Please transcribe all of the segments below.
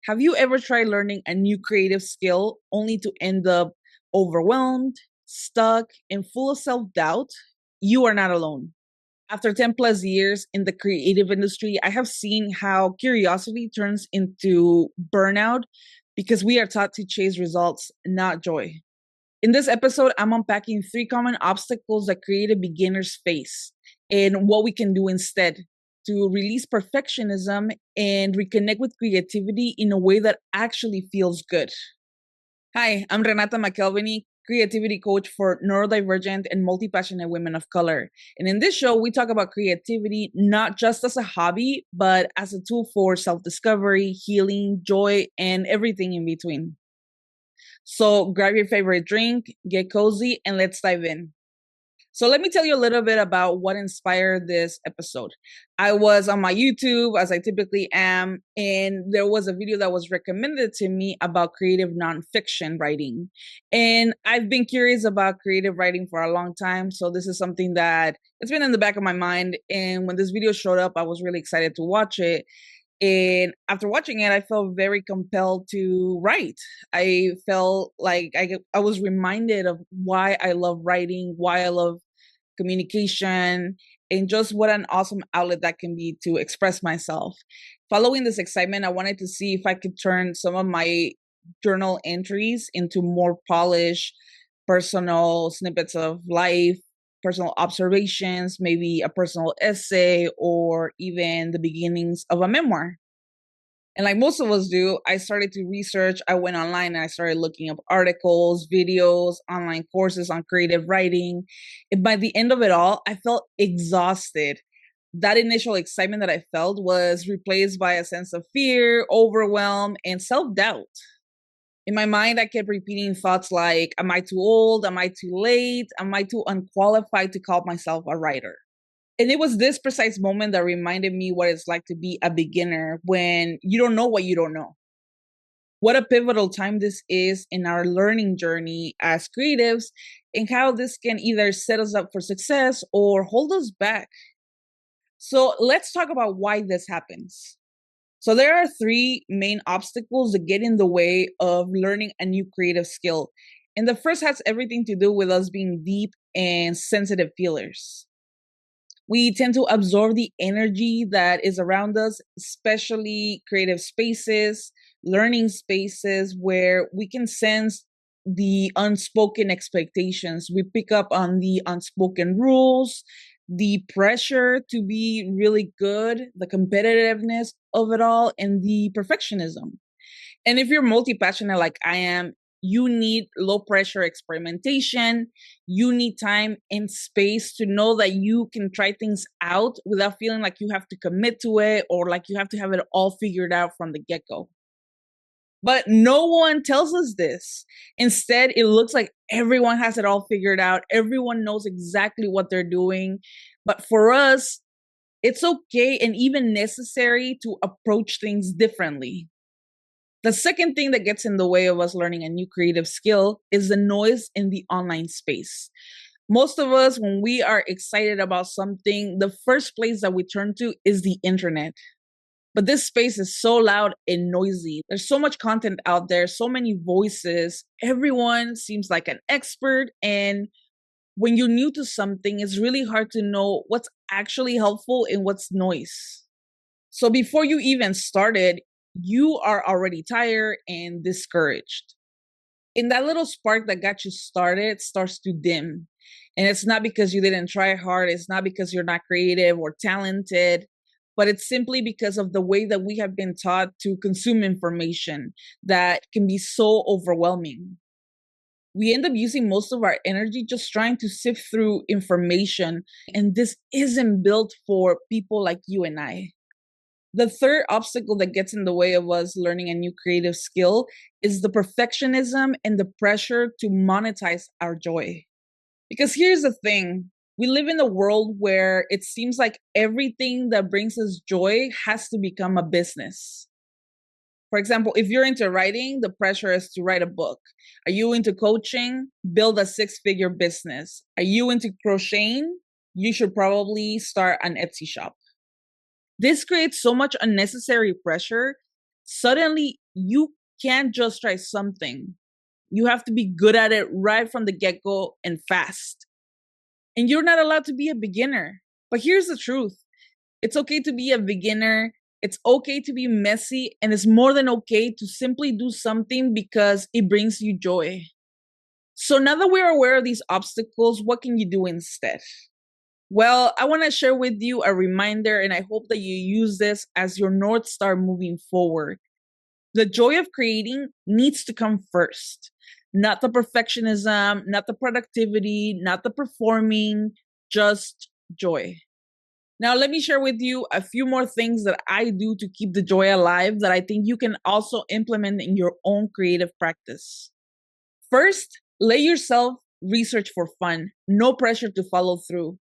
Have you ever tried learning a new creative skill only to end up overwhelmed, stuck, and full of self doubt? You are not alone. After 10 plus years in the creative industry, I have seen how curiosity turns into burnout because we are taught to chase results, not joy. In this episode, I'm unpacking three common obstacles that creative beginners face and what we can do instead to release perfectionism and reconnect with creativity in a way that actually feels good. Hi, I'm Renata McElveny, creativity coach for neurodivergent and multi passionate women of color. And in this show, we talk about creativity not just as a hobby, but as a tool for self discovery, healing, joy, and everything in between. So grab your favorite drink, get cozy, and let's dive in. So let me tell you a little bit about what inspired this episode. I was on my YouTube, as I typically am, and there was a video that was recommended to me about creative nonfiction writing. And I've been curious about creative writing for a long time. So this is something that it's been in the back of my mind. And when this video showed up, I was really excited to watch it. And after watching it, I felt very compelled to write. I felt like I was reminded of why I love writing, why I love communication, and just what an awesome outlet that can be to express myself. Following this excitement, I wanted to see if I could turn some of my journal entries into more polished, personal snippets of life, personal observations, maybe a personal essay, or even the beginnings of a memoir. And like most of us do, I started to research. I went online and I started looking up articles, videos, online courses on creative writing. And by the end of it all, I felt exhausted. That initial excitement that I felt was replaced by a sense of fear, overwhelm, and self doubt. In my mind, I kept repeating thoughts like, am I too old? Am I too late? Am I too unqualified to call myself a writer? And it was this precise moment that reminded me what it's like to be a beginner when you don't know what you don't know. What a pivotal time this is in our learning journey as creatives, and how this can either set us up for success or hold us back. So let's talk about why this happens. So there are three main obstacles that get in the way of learning a new creative skill. And the first has everything to do with us being deep and sensitive feelers. We tend to absorb the energy that is around us, especially creative spaces, learning spaces where we can sense the unspoken expectations. We pick up on the unspoken rules, the pressure to be really good, the competitiveness of it all, and the perfectionism. And if you're multi passionate like I am, you need low pressure experimentation. You need time and space to know that you can try things out without feeling like you have to commit to it or like you have to have it all figured out from the get go. But no one tells us this. Instead, it looks like everyone has it all figured out. Everyone knows exactly what they're doing. But for us, it's okay and even necessary to approach things differently. The second thing that gets in the way of us learning a new creative skill is the noise in the online space. Most of us, when we are excited about something, the first place that we turn to is the internet. But this space is so loud and noisy. There's so much content out there, so many voices. Everyone seems like an expert. And when you're new to something, it's really hard to know what's actually helpful and what's noise. So before you even started, you are already tired and discouraged. And that little spark that got you started starts to dim. And it's not because you didn't try hard, it's not because you're not creative or talented, but it's simply because of the way that we have been taught to consume information that can be so overwhelming. We end up using most of our energy just trying to sift through information, and this isn't built for people like you and I. The third obstacle that gets in the way of us learning a new creative skill is the perfectionism and the pressure to monetize our joy. Because here's the thing, we live in a world where it seems like everything that brings us joy has to become a business. For example, if you're into writing, the pressure is to write a book. Are you into coaching? Build a six-figure business. Are you into crocheting? You should probably start an Etsy shop. This creates so much unnecessary pressure. Suddenly, You can't just try something. You have to be good at it right from the get-go and fast. And you're not allowed to be a beginner. But here's the truth. It's okay to be a beginner. It's okay to be messy. And it's more than okay to simply do something because it brings you joy. So now that we're aware of these obstacles, what can you do instead? Well, I want to share with you a reminder, and I hope that you use this as your North Star moving forward. The joy of creating needs to come first, not the perfectionism, not the productivity, not the performing, just joy. Now, let me share with you a few more things that I do to keep the joy alive that I think you can also implement in your own creative practice. First, let yourself research for fun, no pressure to follow through.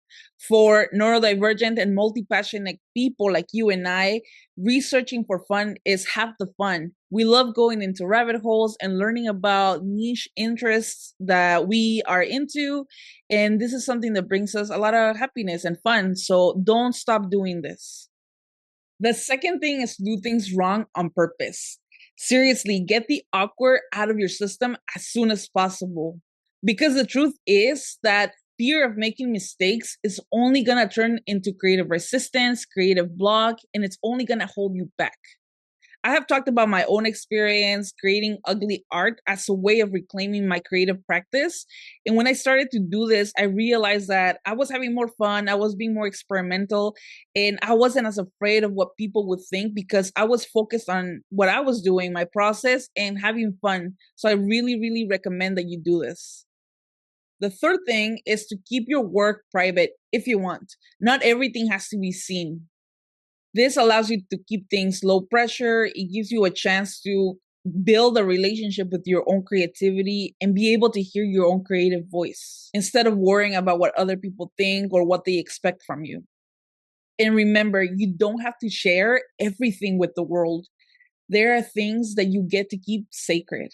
For neurodivergent and multi passionate people like you and I, researching for fun is half the fun. We love going into rabbit holes and learning about niche interests that we are into. And this is something that brings us a lot of happiness and fun. So don't stop doing this. The second thing is to do things wrong on purpose. Seriously, get the awkward out of your system as soon as possible. Because the truth is that fear of making mistakes is only going to turn into creative resistance, creative block, and it's only going to hold you back. I have talked about my own experience creating ugly art as a way of reclaiming my creative practice. And when I started to do this, I realized that I was having more fun, I was being more experimental, and I wasn't as afraid of what people would think because I was focused on what I was doing, my process, and having fun. So I really, really recommend that you do this. The third thing is to keep your work private if you want. Not everything has to be seen. This allows you to keep things low pressure. It gives you a chance to build a relationship with your own creativity and be able to hear your own creative voice instead of worrying about what other people think or what they expect from you. And remember, you don't have to share everything with the world. There are things that you get to keep sacred.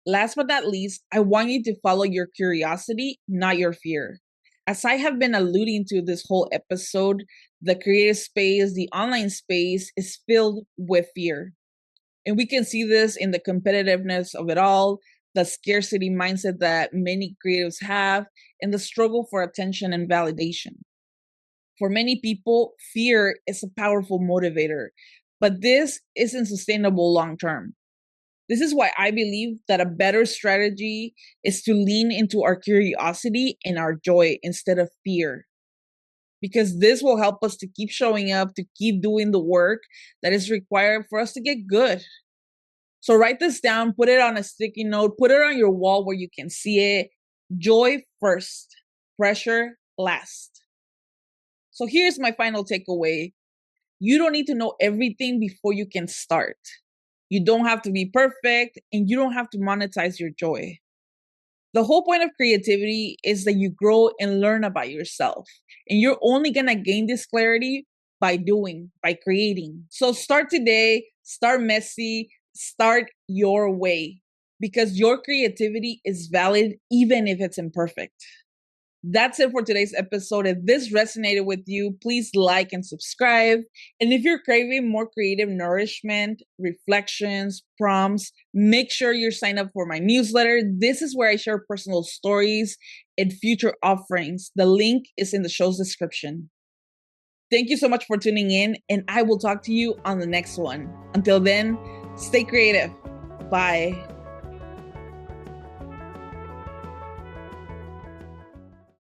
Last but not least, I want you to follow your curiosity, not your fear. As I have been alluding to this whole episode, the creative space, the online space is filled with fear. And we can see this in the competitiveness of it all, the scarcity mindset that many creatives have, and the struggle for attention and validation. For many people, fear is a powerful motivator, but this isn't sustainable long term. This is why I believe that a better strategy is to lean into our curiosity and our joy instead of fear. Because this will help us to keep showing up, to keep doing the work that is required for us to get good. So write this down, put it on a sticky note, put it on your wall where you can see it. Joy first, pressure last. So here's my final takeaway. You don't need to know everything before you can start. You don't have to be perfect and you don't have to monetize your joy. The whole point of creativity is that you grow and learn about yourself. And you're only going to gain this clarity by doing, by creating. So start today, start messy, start your way because your creativity is valid even if it's imperfect. That's it for today's episode. If this resonated with you, please like and subscribe. And if you're craving more creative nourishment, reflections, prompts, make sure you're signed up for my newsletter. This is where I share personal stories and future offerings. The link is in the show's description. Thank you so much for tuning in, and I will talk to you on the next one. Until then, stay creative. Bye.